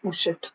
Oh shit.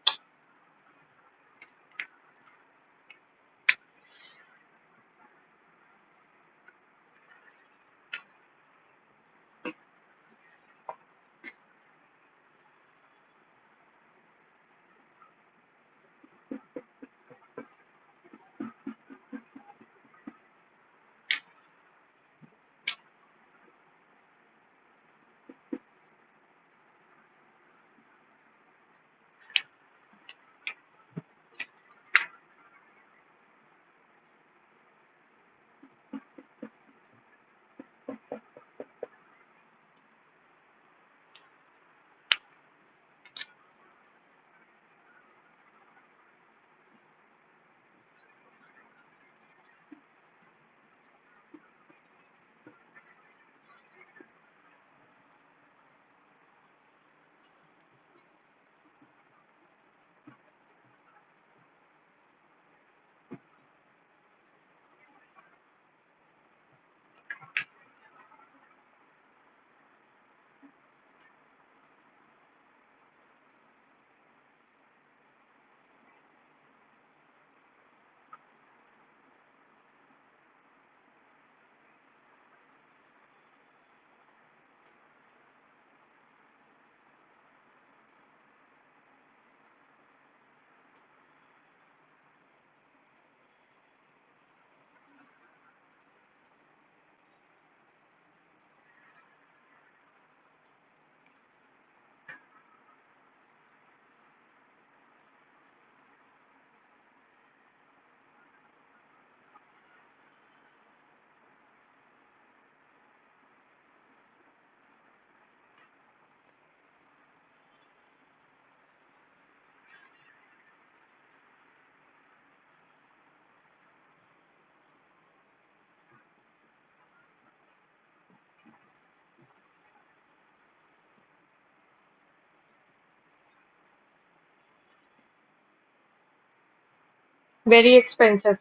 Very expensive.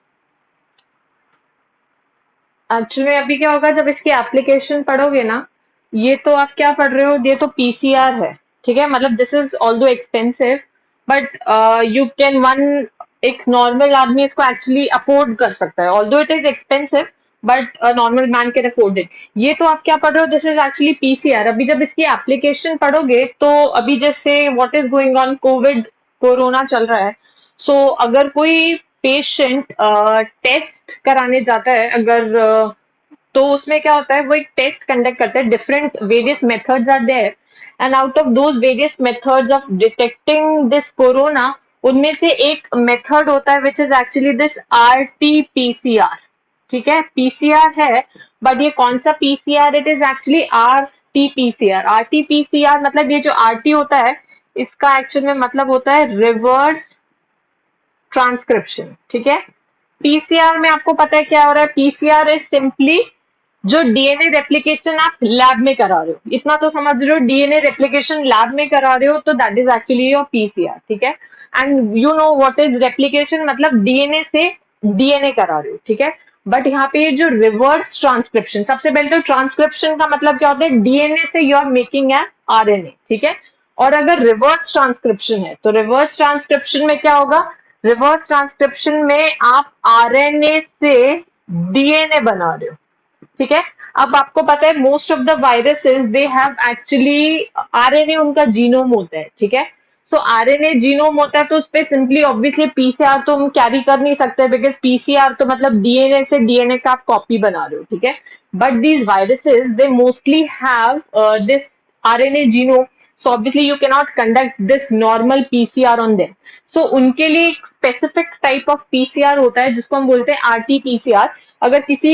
Actually में अभी क्या होगा जब इसकी एप्लीकेशन पढ़ोगे ना, ये तो आप क्या पढ़ रहे हो, ये तो पीसीआर है। ठीक है, मतलब this is although expensive, but you can one, एक नॉर्मल आदमी इसको एक्चुअली अफोर्ड कर सकता है, although it is expensive, but a normal man can afford it. ये तो आप क्या पढ़ रहे हो, दिस इज एक्चुअली पीसीआर। अभी जब इसकी एप्लीकेशन पढ़ोगे तो अभी जैसे what is going on, Covid, corona चल रहा है। सो अगर कोई पेशेंट टेस्ट कराने जाता है, अगर तो उसमें क्या होता है, वो एक टेस्ट कंडक्ट करते हैं, different various methods are there, and out of those various methods of detecting this corona, उनमें से एक मेथड होता है which is actually this RTPCR. ठीक है, पीसीआर है, बट ये कौन सा PCR, it is actually RTPCR. RTPCR मतलब ये जो आरटी होता है, इसका एक्चुअल में मतलब होता है रिवर्स ट्रांसक्रिप्शन। ठीक है, पीसीआर में आपको पता है क्या हो रहा है, पीसीआर इज सिंपली जो डीएनए रेप्लिकेशन आप लैब में करा रहे हो, इतना तो समझ रहे हो, डीएनए रेप्लिकेशन लैब में करा रहे हो तो that is actually your PCR. ठीक है, and you know what is replication, मतलब डीएनए से डीएनए करा रहे हो। ठीक है, बट यहाँ पे ये जो रिवर्स ट्रांसक्रिप्शन, सबसे पहले तो ट्रांसक्रिप्शन का मतलब क्या होता है, डीएनए से you are making an RNA. ठीक है, और अगर रिवर्स ट्रांसक्रिप्शन है तो रिवर्स ट्रांसक्रिप्शन में क्या होगा, रिवर्स ट्रांसक्रिप्शन में आप आरएनए से डीएनए बना रहे हो। ठीक है, अब आपको पता है most of the viruses they have actually RNA, उनका जीनोम होता है। ठीक है, सो आरएनए जीनोम होता है, तो उस पर सिंपली ऑब्वियसली पीसीआर तो हम कैरी कर नहीं सकते, बिकॉज पीसीआर तो मतलब डीएनए से डीएनए का आप कॉपी बना रहे हो। ठीक है, but these viruses they mostly have this RNA genome, so obviously you cannot conduct this normal PCR on them. So उनके लिए एक स्पेसिफिक टाइप ऑफ पीसीआर होता है जिसको हम बोलते हैं आरटीपीसीआर। अगर किसी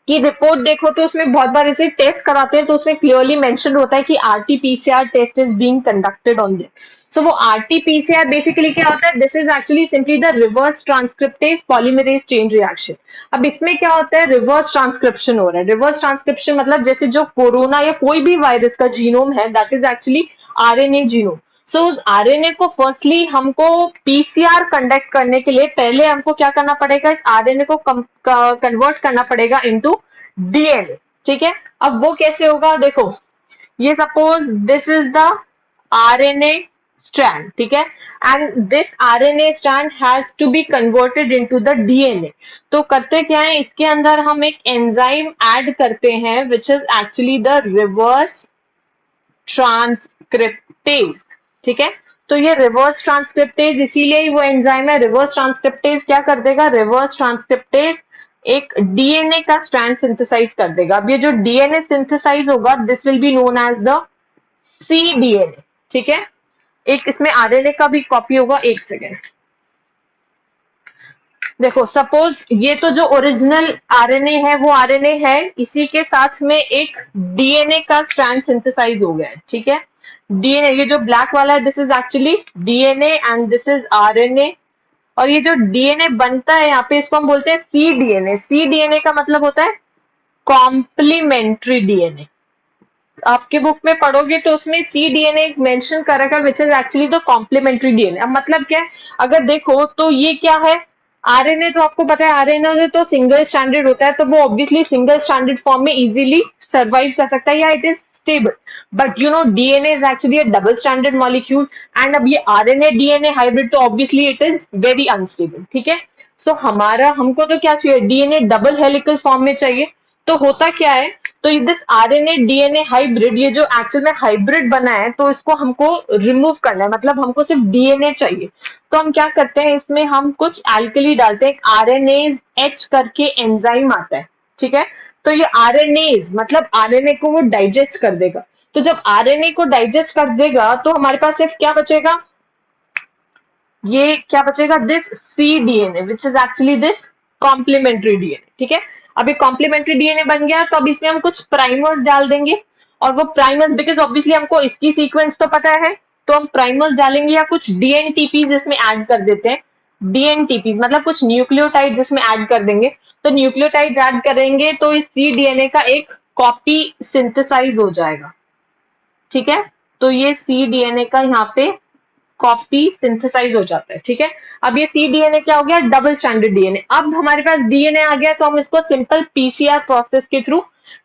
की रिपोर्ट देखो तो उसमें बहुत बार इसे टेस्ट कराते हैं, तो उसमें क्लियरली मेंशन होता है कि RTPCR test is being conducted on this. So वो आरटीपीसीआर बेसिकली क्या होता है, this is actually simply the reverse transcriptase polymerase chain reaction. अब इसमें क्या होता है, रिवर्स ट्रांसक्रिप्शन हो रहा है। रिवर्स ट्रांसक्रिप्शन मतलब जैसे जो कोरोना या कोई भी वायरस का जीनोम है, that is actually RNA genome. So उस आरएनए को फर्स्टली हमको पीसीआर कंडक्ट करने के लिए पहले हमको क्या करना पड़ेगा, इस आरएनए को कन्वर्ट करना पड़ेगा इनटू डीएनए। ठीक है, अब वो कैसे होगा, देखो, ये suppose this is the RNA strand, ठीक है, and this RNA strand has to be converted into the DNA. तो करते क्या है, इसके अंदर हम एक एंजाइम ऐड करते हैं which is actually the reverse transcriptase, ठीक है। तो ये रिवर्स ट्रांसक्रिप्टेज इसीलिए ही वो एंजाइम है। रिवर्स ट्रांसक्रिप्टेज क्या कर देगा, रिवर्स ट्रांसक्रिप्टेज एक डीएनए का स्ट्रैंड सिंथेसाइज कर देगा। अब ये जो डीएनए सिंथेसाइज होगा this will be known as the cDNA, ठीक है। एक इसमें आरएनए का भी कॉपी होगा, एक सेकेंड। देखो सपोज ये तो जो ओरिजिनल आरएनए है वो आरएनए है, इसी के साथ में एक डीएनए का स्ट्रैंड सिंथेसाइज हो गया है, ठीक है। डीएनए ये जो ब्लैक वाला है this is actually DNA and this is RNA, और ये जो डीएनए बनता है यहाँ पे इसको हम बोलते हैं cDNA। cDNA का मतलब होता है कॉम्प्लीमेंट्री डीएनए। आपके बुक में पढ़ोगे तो उसमें cDNA मेंशन कर रखा है which is actually the complementary DNA. अब मतलब क्या है, अगर देखो तो ये क्या है, आरएनए तो आपको पता है आरएनए तो सिंगल स्टैंडर्ड होता है, तो वो ऑब्वियसली सिंगल स्टैंडर्ड फॉर्म में इजीली सर्वाइव कर सकता है या it is stable. But you know DNA is actually a double standard molecule and अब ये आरएनए डीएनए हाइब्रिड तो obviously it is very unstable, ठीक है। सो हमारा हमको तो क्या चाहिए, डीएनए डबल हेलिकल फॉर्म में चाहिए। तो होता क्या है, तो दिस आरएनए डीएनए हाइब्रिड ये जो एक्चुअल में हाइब्रिड बना है तो इसको हमको रिमूव करना है, मतलब हमको सिर्फ डीएनए चाहिए। तो हम क्या करते हैं, इसमें हम कुछ एल्कली डालते हैं, आरएनएज एच करके एंजाइम आता है, ठीक है। तो ये आरएनएज मतलब आरएनए को वो डाइजेस्ट कर देगा। तो जब आरएनए को डाइजेस्ट कर देगा तो हमारे पास सिर्फ क्या बचेगा, ये क्या बचेगा, this cDNA which is actually this complementary DNA, ठीक है। अब ये कॉम्प्लीमेंट्री डीएनए बन गया तो अब इसमें हम कुछ प्राइमर्स डाल देंगे, और वो प्राइमर्स बिकॉज ऑब्वियसली हमको इसकी सीक्वेंस तो पता है तो हम प्राइमर्स डालेंगे या कुछ डीएनटीपी इसमें ऐड कर देते हैं। डीएनटीपी मतलब कुछ न्यूक्लियोटाइड इसमें ऐड कर देंगे, तो न्यूक्लियोटाइड ऐड करेंगे तो इस cDNA का एक कॉपी सिंथेसाइज हो जाएगा, ठीक है। तो ये cDNA का यहाँ पे कॉपी सिंथेसाइज हो जाता है, ठीक है। अब ये cDNA क्या हो गया, डबल स्टैंडर्ड डीएनए। अब हमारे पास डीएनए आ गया तो हम इसको सिंपल पीसीआर प्रोसेस के थ्रू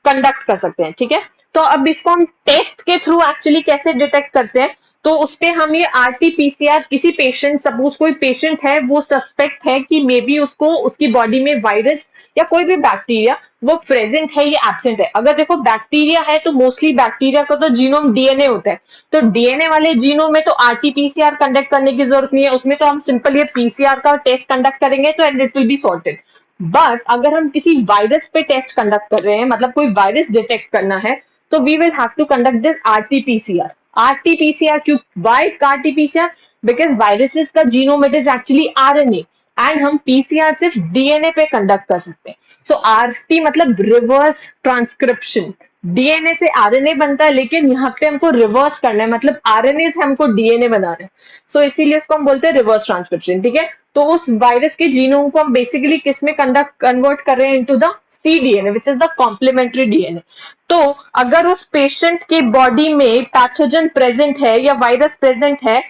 कंडक्ट कर सकते हैं, ठीक है। तो अब इसको हम टेस्ट के थ्रू एक्चुअली कैसे डिटेक्ट करते हैं, तो उसपे हम ये आरटीपीसीआर किसी पेशेंट, सपोज कोई पेशेंट है वो सस्पेक्ट है कि मे बी उसको उसकी बॉडी में वायरस या कोई भी बैक्टीरिया वो प्रेजेंट है या एब्सेंट है। अगर देखो बैक्टीरिया है तो मोस्टली बैक्टीरिया का तो जीनोम डीएनए होता है, तो डीएनए वाले जीनोम में तो आरटीपीसीआर कंडक्ट करने की जरूरत नहीं है, उसमें तो हम सिंपल ये पीसीआर का टेस्ट कंडक्ट करेंगे तो and it will be sorted. But अगर हम किसी वायरस पे टेस्ट कंडक्ट कर रहे हैं, मतलब कोई वायरस डिटेक्ट करना है, तो we will have to conduct this RTPCR. RTPCR क्यों, व्हाई आरटीपीसीआर, बिकॉज वायरसेस का genome it is actually RNA and हम पीसीआर सिर्फ डीएनए पे कंडक्ट कर सकते हैं। सो आरटी मतलब रिवर्स ट्रांसक्रिप्शन, डीएनए से आरएनए बनता है लेकिन यहाँ पे हमको रिवर्स करना है, मतलब आरएनए से हमको डीएनए बनाना है। सो इसीलिए इसको हम बोलते हैं रिवर्स ट्रांसक्रिप्शन, ठीक है। तो उस वायरस के जीनोम को हम बेसिकली किस में कन्वर्ट कर रहे हैं, into the cDNA which is the complementary DNA. तो अगर उस पेशेंट की बॉडी में पैथोजन प्रेजेंट है या वायरस प्रेजेंट है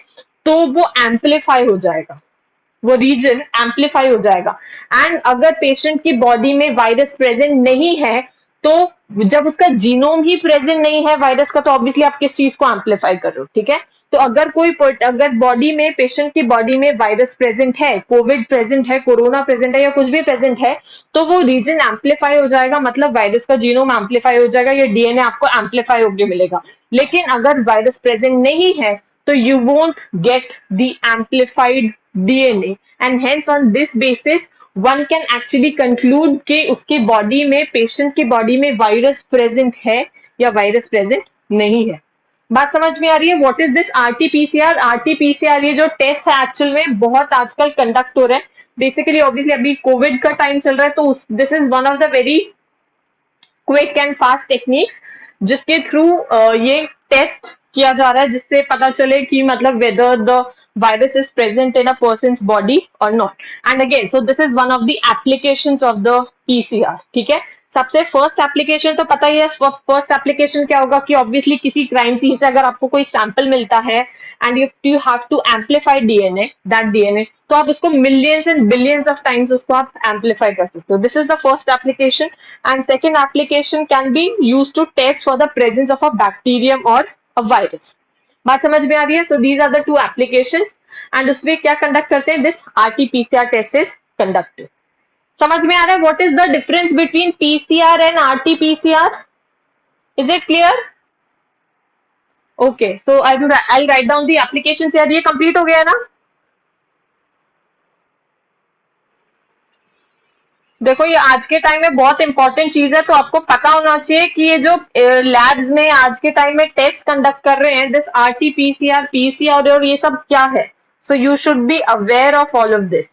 तो वो एम्पलीफाई हो जाएगा, वो रीजन एम्पलीफाई हो जाएगा। एंड अगर पेशेंट की बॉडी में वायरस प्रेजेंट नहीं है तो जब उसका जीनोम ही प्रेजेंट नहीं है वायरस का, तो ऑब्वियसली आप किस चीज को एम्पलीफाई कर रहे हो, ठीक है। तो अगर अगर बॉडी में, पेशेंट की बॉडी में वायरस प्रेजेंट है, कोविड प्रेजेंट है, कोरोना प्रेजेंट है या कुछ भी प्रेजेंट है, तो वो रीजन एम्पलीफाई हो जाएगा, मतलब वायरस का जीनोम एम्पलीफाई हो जाएगा, या डीएनए आपको एम्पलीफाई होकर मिलेगा। लेकिन अगर वायरस प्रेजेंट नहीं है तो you won't get the amplified DNA and hence on this basis one can actually conclude कि उसकी बॉडी में, पेशेंट की बॉडी में वायरस प्रेजेंट है या वायरस प्रेजेंट नहीं है। बात समझ में आ रही है? What is this RTPCR? RTPCR ये जो टेस्ट है एक्चुअल में बहुत आजकल कंडक्ट हो रहा है, बेसिकली ऑब्वियसली अभी कोविड का टाइम चल रहा है तो this is one of the very quick and fast techniques जिसके थ्रू ये टेस्ट किया जा रहा है, जिससे पता चले कि मतलब whether the virus is present in a person's body or not. And again, so this is one of the applications of the PCR, ठीक है। सबसे फर्स्ट एप्लीकेशन तो पता ही है, फर्स्ट एप्लीकेशन क्या होगा कि ऑब्वियसली किसी क्राइम सीन से अगर आपको कोई सैंपल मिलता है and if you have to amplify DNA, that DNA, तो आप उसको millions and billions of times उसको आप एम्पलीफाई कर सकते हो। This is the first application. And second application can be use to test for the presence of a bacterium और a virus. बात समझ में आ रही है? So these are the two applications and उसमें क्या कंडक्ट करते हैं? This RTPCR test is conducted. समझ में आ रहा है what is the difference between PCR and RTPCR? Is it clear? Okay, so I right down the applications यार. ये कंप्लीट हो गया ना? देखो ये आज के टाइम में बहुत इंपॉर्टेंट चीज है, तो आपको पता होना चाहिए कि ये जो लैब्स में आज के टाइम में टेस्ट कंडक्ट कर रहे हैं, दिस आरटीपीसीआर, पीसीआर और ये सब क्या है. So you should be aware of all of this.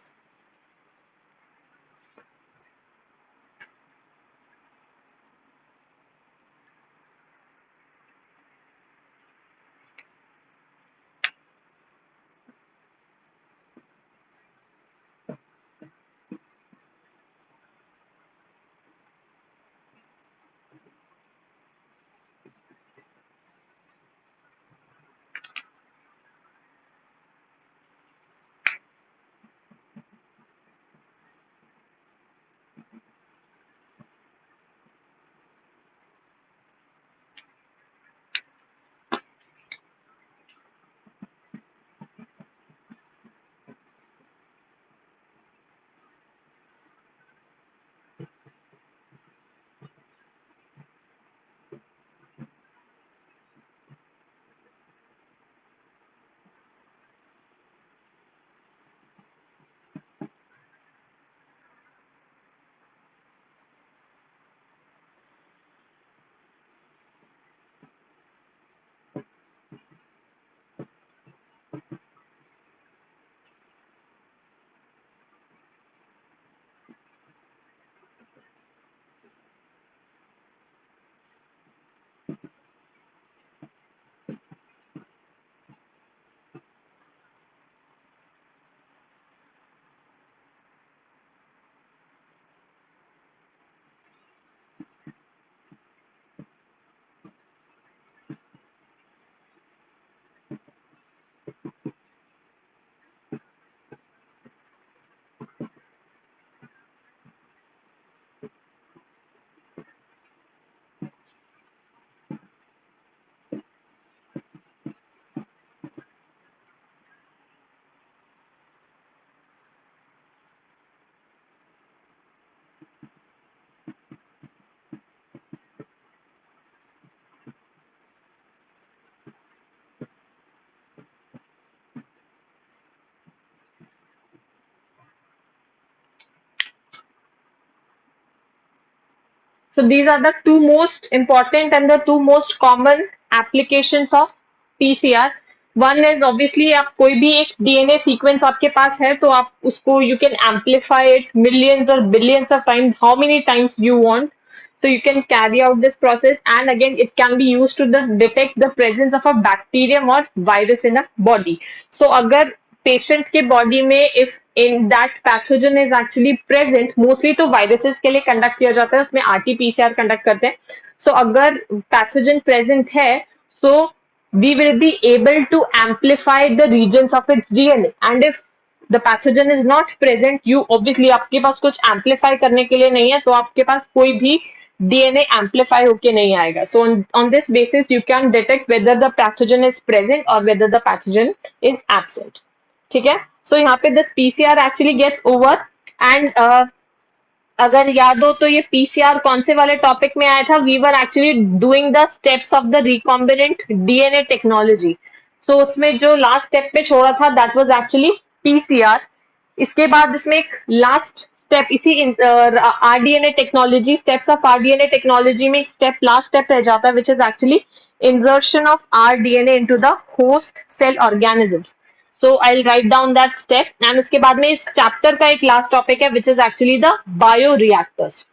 So these are the two most important and the two most common applications of PCR. One is obviously आप कोई भी एक DNA sequence आपके पास है तो आप उसको you can amplify it millions or billions of times, how many times you want. So you can carry out this process, and again it can be used to detect the presence of a bacterium or virus in a body. So अगर patient के body में if in that pathogen is actually present, mostly तो viruses के लिए conduct किया जाता है, उसमें आरटीपीसीआर कंडक्ट करते हैं. सो अगर पैथोजन प्रेजेंट है, so we will be able to amplify the regions of its DNA. And if the pathogen is not present, you obviously आपके पास कुछ एम्पलीफाई करने के लिए नहीं है, तो आपके पास कोई भी डीएनए एम्पलीफाई होके नहीं आएगा. So on this basis you can detect whether the pathogen is present और whether the pathogen is absent. ठीक है. सो यहाँ पे this PCR actually gets over. And अगर याद हो तो ये पीसीआर कौन से वाले टॉपिक में आया था? We were actually doing the steps of the recombinant DNA technology. So उसमें जो लास्ट स्टेप पे छोड़ा था दैट वाज एक्चुअली पीसीआर. इसके बाद इसमें एक लास्ट स्टेप इसी rDNA technology, steps of rDNA technology में एक स्टेप, लास्ट स्टेप रह जाता है, which is actually insertion of rDNA into the host cell organisms. So I'll write down that step. And उसके बाद में इस चैप्टर का एक लास्ट टॉपिक है which is actually the bioreactors.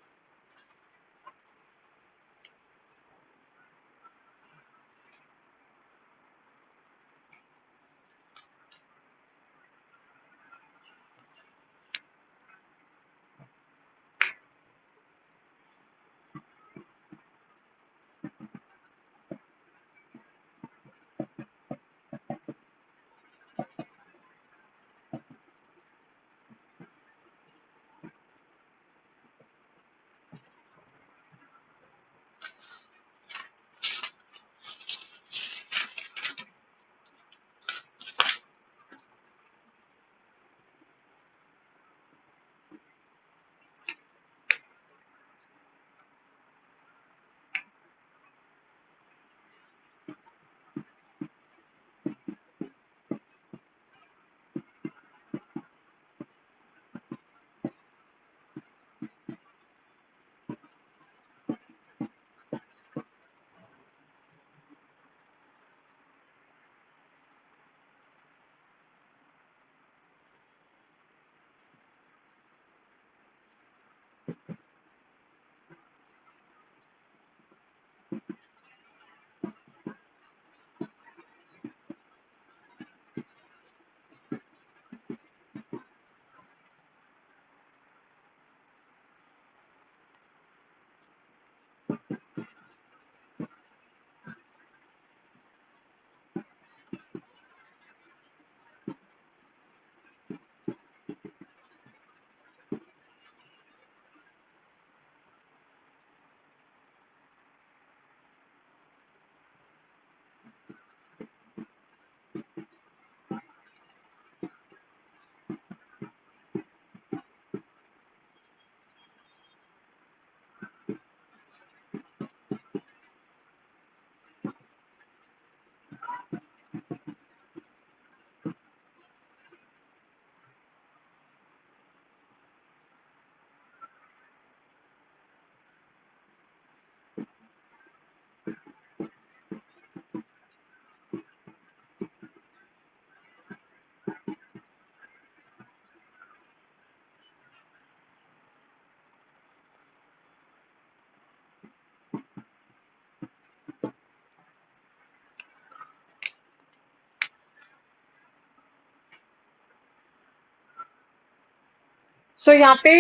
सो यहाँ पे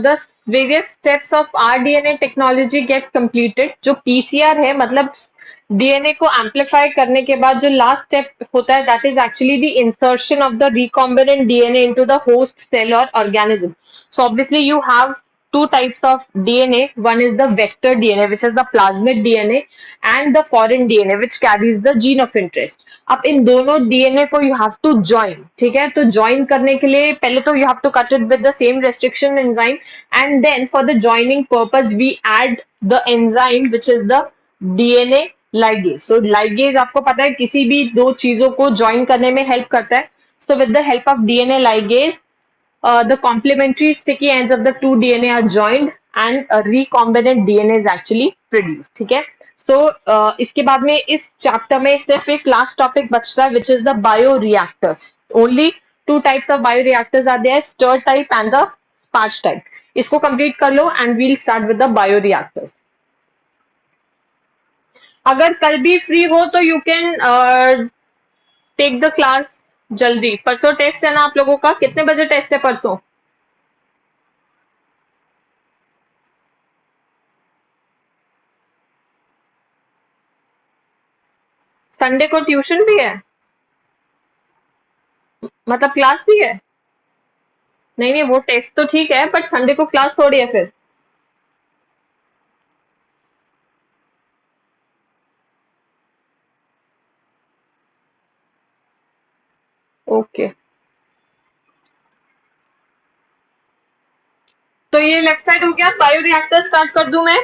the various steps of rDNA technology gate completed. जो पीसीआर है मतलब डीएनए को एम्पलीफाई करने के बाद जो लास्ट स्टेप होता है that is actually the insertion of the recombinant DNA into the host cell और organism. So obviously you have two types of DNA. One is the vector DNA, which is the plasmid DNA, and the foreign DNA, which carries the gene of interest. अब इन दोनों DNA को you have to join, ठीक है। तो join करने के लिए पहले तो you have to cut it with the same restriction enzyme, and then for the joining purpose we add the enzyme which is the DNA ligase. So ligase आपको पता है किसी भी दो चीजों को ज्वाइन करने में हेल्प करता है। So with the help of DNA ligase the complementary sticky ends of the two DNA are joined and a recombinant DNA is actually produced, ठीक है। So इसके बाद में इस चैप्टर में सिर्फ एक लास्ट टॉपिक बचता है which is the bioreactors. Only two types of bioreactors are there, stir type and the sparge type. इसको कंप्लीट कर लो and we'll start with the bioreactors. अगर कल भी फ्री हो तो you can take the class जल्दी। परसों टेस्ट है ना आप लोगों का? कितने बजे टेस्ट है परसों? संडे को ट्यूशन भी है? मतलब क्लास भी है? नहीं नहीं, वो टेस्ट तो ठीक है बट संडे को क्लास थोड़ी है फिर। ओके, तो ये लेफ्ट साइड हो गया। बायो रिएक्टर स्टार्ट कर दूं मैं?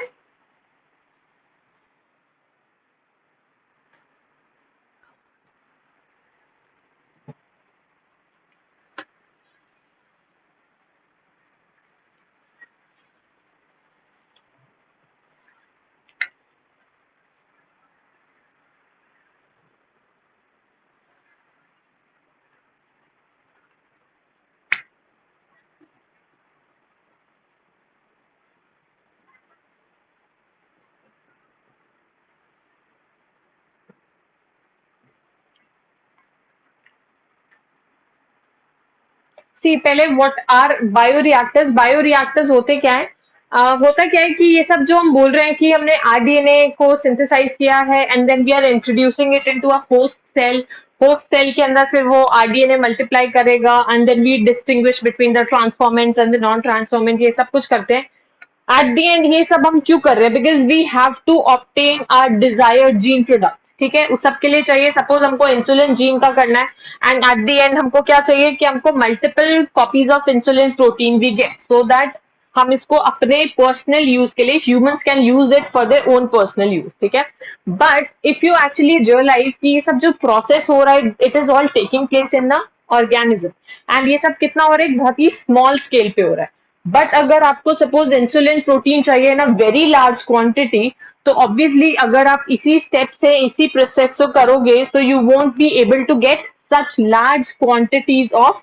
सी पहले व्हाट आर बायोरिएक्टर्स। बायोरिएक्टर्स होते क्या है? होता क्या है कि ये सब जो हम बोल रहे हैं कि हमने आरडीएनए को सिंथेसाइज किया है and then we are introducing it into a host cell. Host cell के अंदर फिर वो आरडीएनए मल्टीप्लाई करेगा and then we distinguish between the transformants and the non transformant, ये सब कुछ करते हैं। एट दी एंड ये सब हम क्यों कर रहे हैं? Because we have to obtain our desired gene product, ठीक है। उस सब के लिए चाहिए, सपोज हमको इंसुलिन जीन का करना है एंड एट दी एंड हमको क्या चाहिए कि हमको multiple copies of insulin protein we get so that हम इसको अपने पर्सनल यूज के लिए humans can use it for their own personal use, ठीक है। But if you actually realize कि ये सब जो प्रोसेस हो रहा है it is all taking place in the organism and ये सब कितना हो रहा है? बहुत ही स्मॉल स्केल पे हो रहा है। बट अगर आपको सपोज इंसुलिन प्रोटीन चाहिए ना वेरी लार्ज क्वांटिटी, तो ऑब्वियसली अगर आप इसी स्टेप से इसी प्रोसेस को करोगे तो you won't be able to get such large quantities of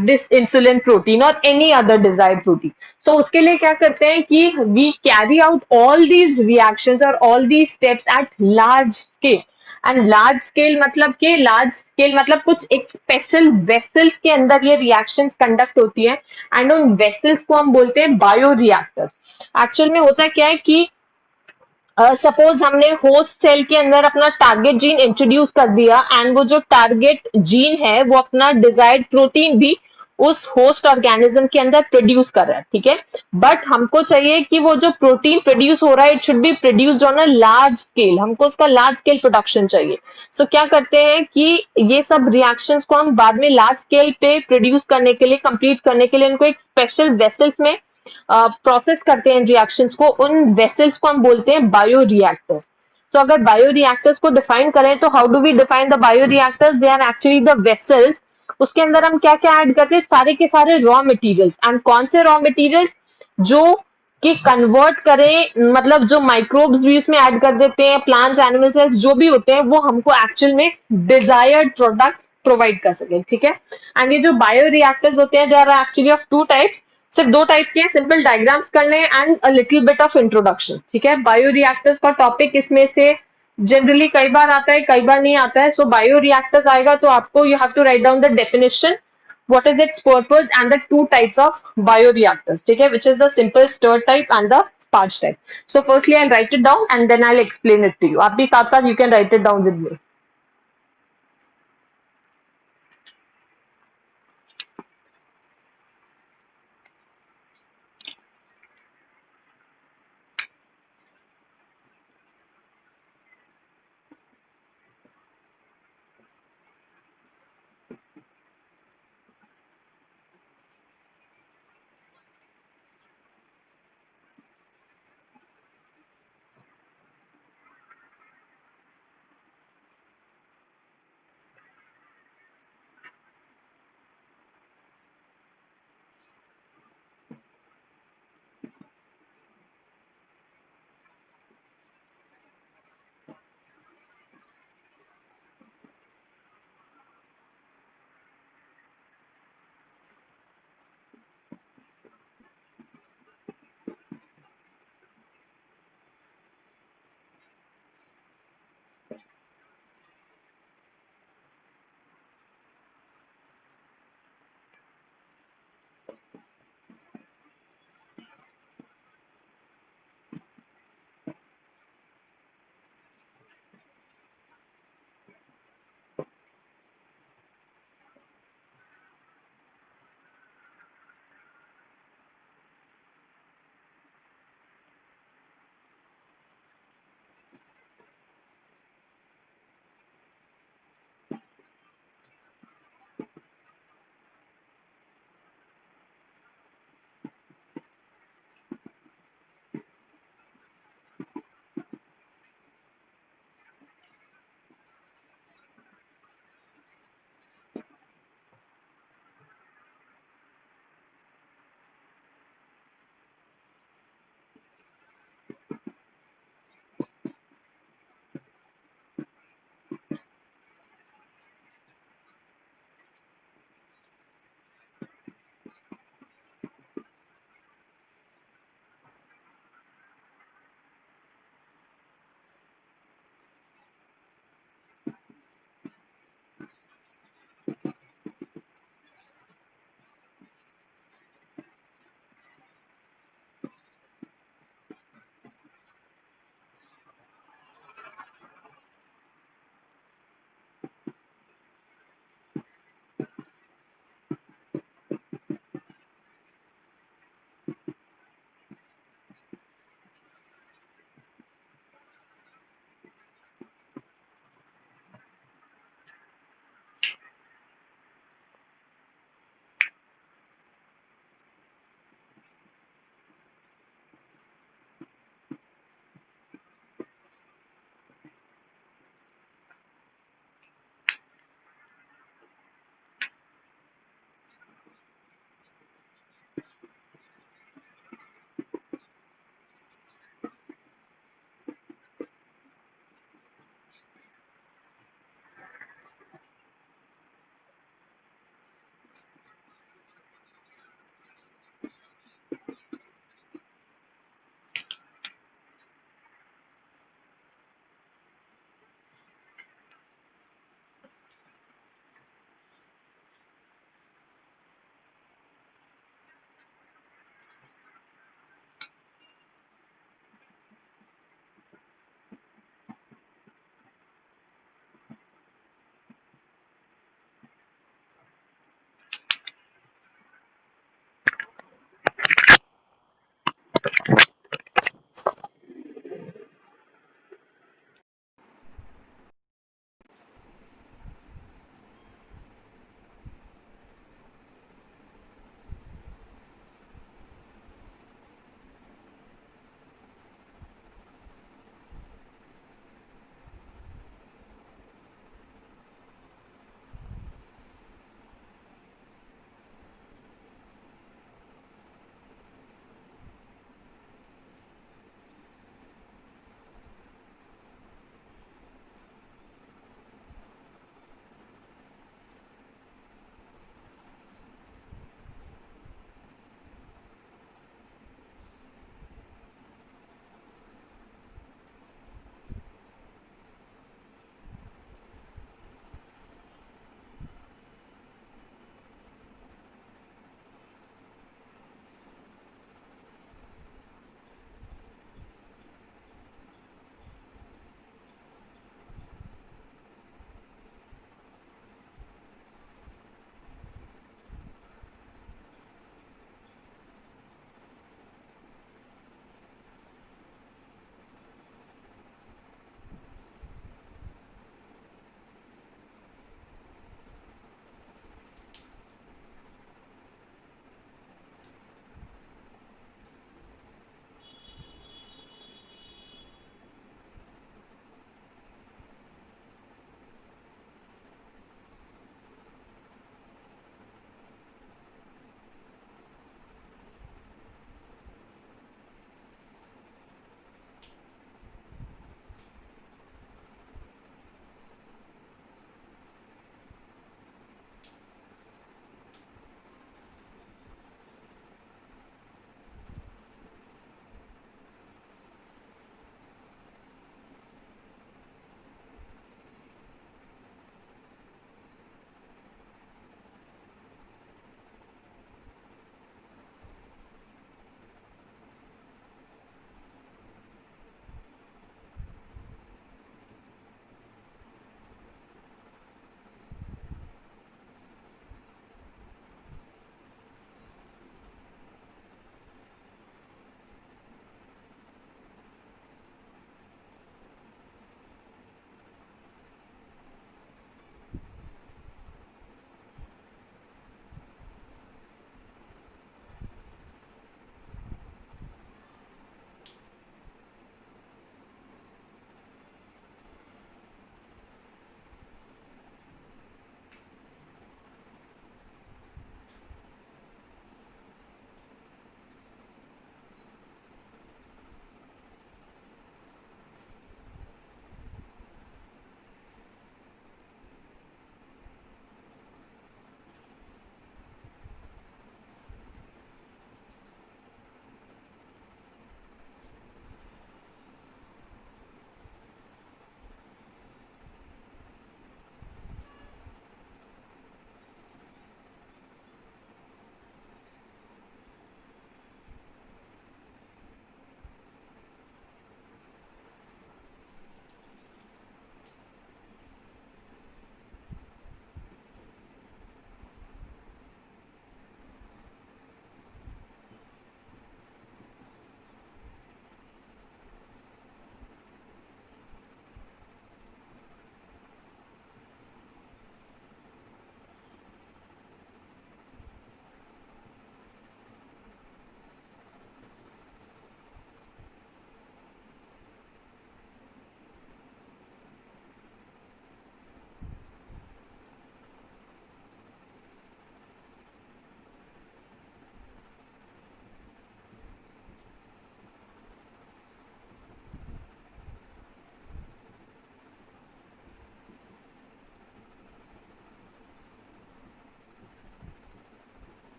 this insulin protein और any other desired protein. So उसके लिए क्या करते हैं कि we carry out all these reactions और all these steps at large scale. And large scale मतलब के लार्ज स्केल मतलब कुछ एक स्पेशल वेसल्स के अंदर ये रिएक्शंस कंडक्ट होती है एंड उन वेसल्स को हम बोलते हैं बायो रिएक्टर्स। एक्चुअल में होता क्या है कि सपोज हमने होस्ट सेल के अंदर अपना टारगेट जीन इंट्रोड्यूस कर दिया एंड वो जो टारगेट जीन है वो अपना डिजायर्ड प्रोटीन भी उस होस्ट ऑर्गेनिज्म के अंदर प्रोड्यूस कर रहा है, ठीक है। बट हमको चाहिए कि वो जो प्रोटीन प्रोड्यूस हो रहा है it should be produced on a large scale, हमको उसका लार्ज स्केल प्रोडक्शन चाहिए। सो क्या करते हैं कि ये सब रिएक्शंस को हम बाद में लार्ज स्केल पे प्रोड्यूस करने के लिए, कंप्लीट करने के लिए इनको एक स्पेशल वेसल्स में प्रोसेस करते हैं रिएक्शंस को। उन वेसल्स को हम बोलते हैं बायो रिएक्टर्स। सो अगर बायो रिएक्टर्स को डिफाइन करें तो how do we define the bioreactors? They are actually the vessels. उसके अंदर हम क्या क्या ऐड करते हैं? सारे के सारे रॉ मटेरियल्स। एंड कौन से रॉ मटेरियल्स? जो कि कन्वर्ट करें, मतलब जो माइक्रोब्स भी उसमें ऐड कर देते हैं, प्लांट्स एनिमल सेल्स जो भी होते हैं वो हमको एक्चुअल में डिजायर्ड प्रोडक्ट प्रोवाइड कर सके, ठीक है। एंड ये जो बायो रिएक्टर्स होते हैं they are actually of two types. सिर्फ दो टाइप्स के हैं, सिंपल डायग्राम्स करने and a little bit of introduction, ठीक है। बायो रिएक्टर्स का टॉपिक इसमें से जनरली कई बार आता है, कई बार नहीं आता है। सो बायो रिएक्टर्स आएगा तो आपको you have to write down the definition. what is its purpose and the two types of bioreactors, ठीक है, which is the simple stir type and the sparge type. So firstly I'll write it down and then I'll explain it to you. आप भी साथ साथ you can write it down with me.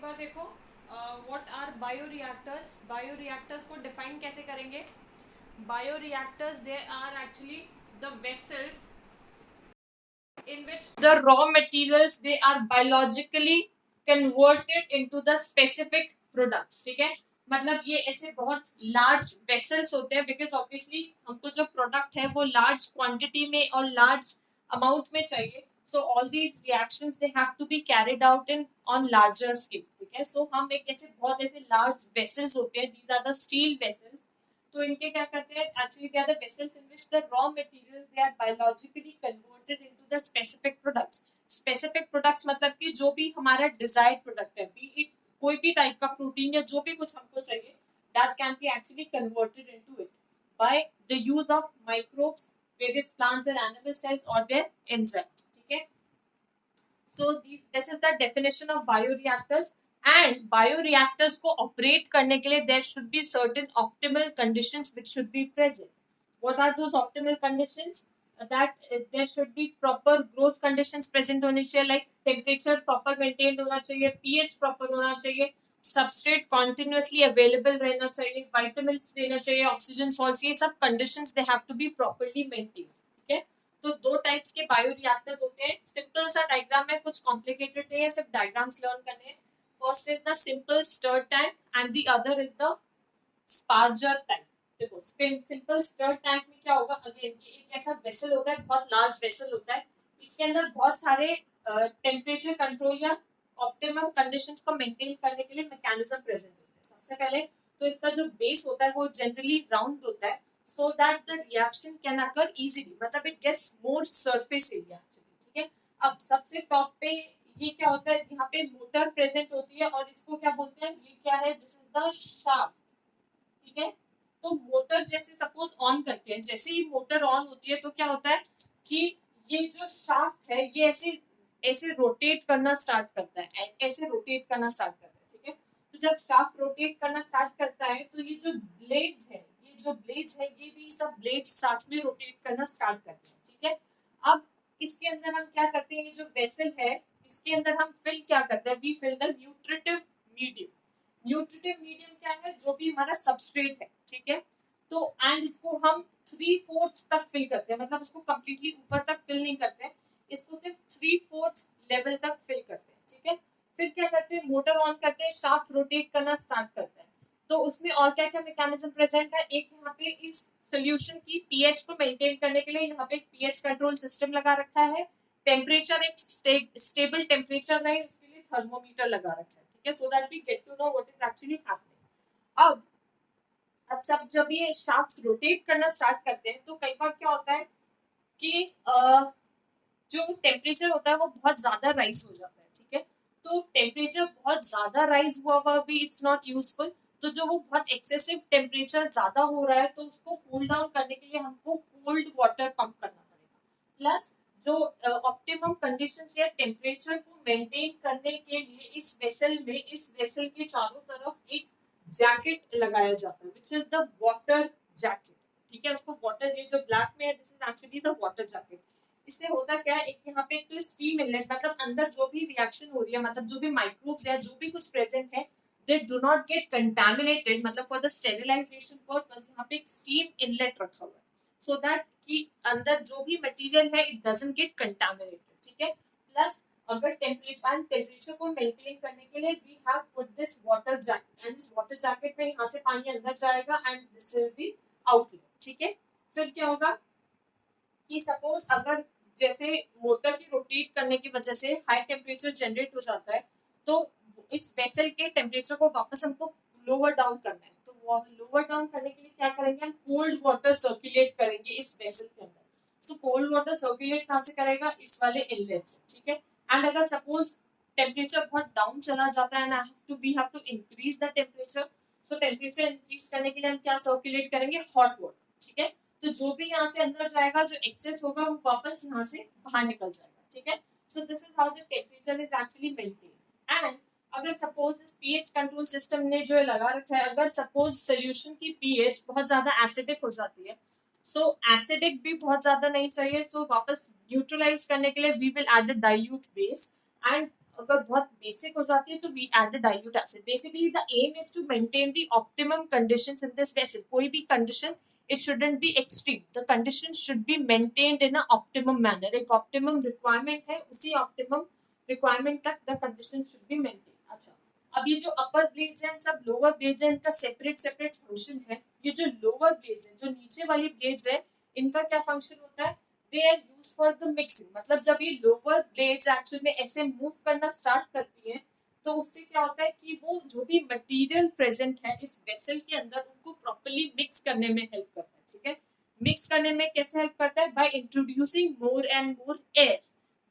एक बार देखो, what are bioreactors. Bioreactors को define कैसे करेंगे? Bioreactors they are actually the vessels in which the raw materials they are biologically converted into the specific products. ठीक है, मतलब ये ऐसे बहुत लार्ज वेसल्स होते हैं, बिकॉज ऑब्वियसली हमको जो प्रोडक्ट है वो लार्ज क्वांटिटी में और लार्ज अमाउंट में चाहिए. So all these reactions they have to be carried out in on larger scale. ठीक है, सो हम एक ऐसे बहुत ऐसे लार्ज वेसल्स होते हैं, these are the steel vessels. तो इनके क्या कहते हैं, actually they are the vessels in which the raw materials they are biologically converted into the specific products. Specific products मतलब कि जो भी हमारा डिजायर्ड प्रोडक्ट है, बी इट कोई भी टाइप का प्रोटीन या जो भी कुछ हमको चाहिए, that can be actually converted into it by the use of microbes, various plants and animal cells और देयर एंजाइम्स. ठीक है, so this is the definition of bioreactors. And bioreactors को operate करने के लिए there should be certain optimal conditions which should be present. What are those optimal conditions? That there should be proper growth conditions present होनी चाहिए, like temperature proper maintained होना चाहिए, pH proper होना चाहिए, substrate continuously available रहना चाहिए, vitamins देना चाहिए, oxygen salts, ये सब conditions they have to be properly maintained. ठीक है, तो दो टाइप्स के बायोरिएक्टर्स होते हैं. सिंपल सा डायग्राम है, कुछ कॉम्प्लिकेटेड नहीं है, सिर्फ डायग्राम्स लर्न करने हैं. First is the simple stir tank and the other is the sparger tank. देखो सिंपल स्टर टैंक में क्या होगा, अगेन एक ऐसा वेसल होता है, बहुत लार्ज वेसल होता है, इसके अंदर बहुत सारे टेम्परेचर कंट्रोल या ऑप्टिमम कंडीशंस को मेंटेन करने के लिए मैकेनिज्म प्रेजेंट होते हैं. सबसे पहले तो इसका जो बेस होता है वो जनरली राउंड होता है, so that the reaction can occur easily, मतलब it gets more surface area actually. ठीक है, अब सबसे टॉप पे ये क्या होता है, यहाँ पे मोटर प्रेजेंट होती है और इसको क्या बोलते हैं, ये क्या है, दिस इज द शाफ्ट. ठीक है, तो मोटर जैसे सपोज ऑन करते हैं, जैसे ही मोटर ऑन होती है तो क्या होता है कि ये जो शाफ्ट है ये ऐसे ऐसे रोटेट करना स्टार्ट करता है, ऐसे रोटेट करना स्टार्ट करता है. ठीक है, तो जब शाफ्ट रोटेट करना स्टार्ट करता है तो ये जो ब्लेड्स है, ये भी सब ब्लेड्स साथ में रोटेट करना स्टार्ट करते हैं. ठीक है, अब इसके अंदर हम क्या करते हैं, ये जो वेसल है इसके अंदर हम फिल क्या करते हैं, we fill the nutritive medium. Nutritive medium क्या है, जो भी हमारा सबस्ट्रेट है. ठीक है, तो एंड इसको हम 3/4 तक फिल करते हैं, मतलब उसको कंप्लीटली ऊपर तक फिल नहीं करते हैं, इसको सिर्फ 3/4 लेवल तक फिल करते हैं. ठीक है, फिर क्या करते हैं, मोटर ऑन करते हैं, शाफ्ट रोटेट करना स्टार्ट करता है. तो उसमें और क्या क्या मैकेनिज्म प्रेजेंट है, एक यहाँ पे इस सोल्यूशन की पीएच को मेंटेन करने के लिए यहाँ पे एक पीएच कंट्रोल सिस्टम लगा रखा है. टेम्परेचर एक स्टेबल टेम्परेचर रहे उसके लिए थर्मोमीटर लगा रखा है. ठीक है, so that we get to know what is actually happening. अब सब जब ये शाफ्ट्स रोटेट करना स्टार्ट करते हैं तो कई बार क्या होता है कि जो टेम्परेचर होता है वो बहुत ज्यादा राइज हो जाता है. ठीक है, तो टेम्परेचर बहुत ज्यादा राइज हुआ भी इट्स नॉट यूजफुल. तो जो वो बहुत एक्सेसिव टेम्परेचर ज्यादा हो रहा है तो उसको कूल डाउन करने के लिए हमको कोल्ड वाटर पंप करना पड़ेगा. प्लस जो ऑप्टिमम कंडीशंस या टेम्परेचर को मेंटेन करने के लिए इस वेसल के चारों तरफ एक जैकेट लगाया जाता है, which is the water jacket. ठीक है, उसको वाटर, ये जो ब्लैक में है this is actually the water jacket. इससे होता क्या है, एक यहाँ पे एक तो स्टीम इनलेट, मतलब अंदर जो भी रिएक्शन हो रही है, मतलब जो भी माइक्रोब्स है, जो भी कुछ प्रेजेंट है, they do not gate contaminated, मतलब फॉर द स्टेरिलाइजेशन पर्पस यहाँ पे एक स्टीम इनलेट रखा हुआ है, सो दैट कि अंदर जो भी मटेरियल है इट डजंट गेट कंटामिनेटेड. ठीक है, प्लस अगर टेम्परेचर को मेंटेन करने के लिए we have put this water jacket, and इस वाटर जैकेट में यहाँ से पानी अंदर जाएगा and this will be outlet. ठीक है, फिर क्या होगा कि सपोज अगर जैसे मोटर की रोटेट करने की वजह से हाई टेम्परेचर जनरेट हो जाता है, तो इस वेसल के टेम्परेचर को वापस हमको लोअर डाउन करना है. तो लोअर डाउन करने के लिए क्या करेंगे, हम कोल्ड वाटर सर्कुलेट करेंगे इस वेसल के अंदर. सो कोल्ड वाटर सर्कुलेट कहाँ से करेगा, इस वाले इनलेट से. ठीक है, एंड अगर सपोज टेम्परेचर बहुत डाउन चला जाता है and we have to increase the temperature, so temperature increase करने के लिए हम क्या सर्कुलेट करेंगे, हॉट वाटर. ठीक है, तो जो भी यहाँ से अंदर जाएगा, जो एक्सेस होगा वो वापस यहाँ से बाहर निकल जाएगा. ठीक है, so this is how the temperature is actually maintain. And अगर सपोज इस पीएच कंट्रोल सिस्टम ने जो लगा रखा है, अगर सपोज सोल्यूशन की पीएच बहुत ज्यादा एसिडिक हो जाती है, सो एसिडिक भी बहुत ज्यादा नहीं चाहिए, सो वापस न्यूट्रलाइज करने के लिए we will add a dilute base. And अगर बहुत बेसिक हो जाती है तो we add dilute acid. Basically the aim is to maintain the optimum conditions in this vessel. कोई भी condition it shouldn't be extreme. The condition should be maintained in a optimum manner. एक optimum requirement है, उसी optimum requirement तक the condition should be maintained. अच्छा, अब ये जो upper blades हैं सब lower blades हैं, इनका separate separate function है. ये जो lower blades हैं, जो नीचे वाली blades हैं, इनका क्या function होता है? They are used for the mixing. मतलब जब ये lower blades actually में ऐसे move करना start करती हैं, तो उससे क्या होता है कि वो जो भी मटेरियल प्रेजेंट है इस वेसल के अंदर उनको प्रॉपर्ली मिक्स करने में हेल्प करता है. ठीक है, मिक्स करने में कैसे हेल्प करता है? By introducing more and more air.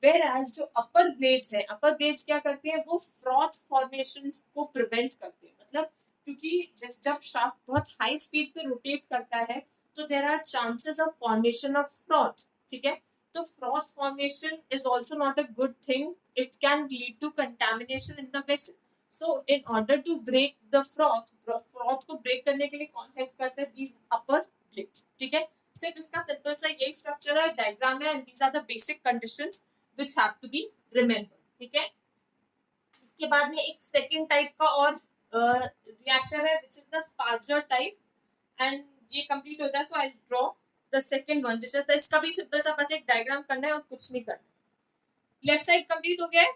Whereas जो अपर ब्लेड्स है, अपर ब्लेड्स क्या करते हैं? वो फ्रॉथ फॉर्मेशन को प्रिवेंट करते हैं. मतलब क्योंकि जब शाफ्ट बहुत हाई स्पीड पे रोटेट करता है तो there are chances of formation of froth. ठीक है, तो froth formation is also not a good thing. It can lead to contamination in the vessel. So in order to break the froth को break करने के लिए कौन help करता है? These upper plates. ठीक है, सिर्फ इसका सिंपल सा यही स्ट्रक्चर है, डायग्राम है, and these are the basic conditions which have to be remembered. ठीक है, इसके बाद में एक सेकेंड टाइप का और रिएक्टर है which is the Sparger type. And ये कंप्लीट हो जाए तो I draw the second one which is the, इसका भी सिंपल सा बस एक डायग्राम करना है और कुछ नहीं करना. लेफ्ट साइड कंप्लीट हो गया है.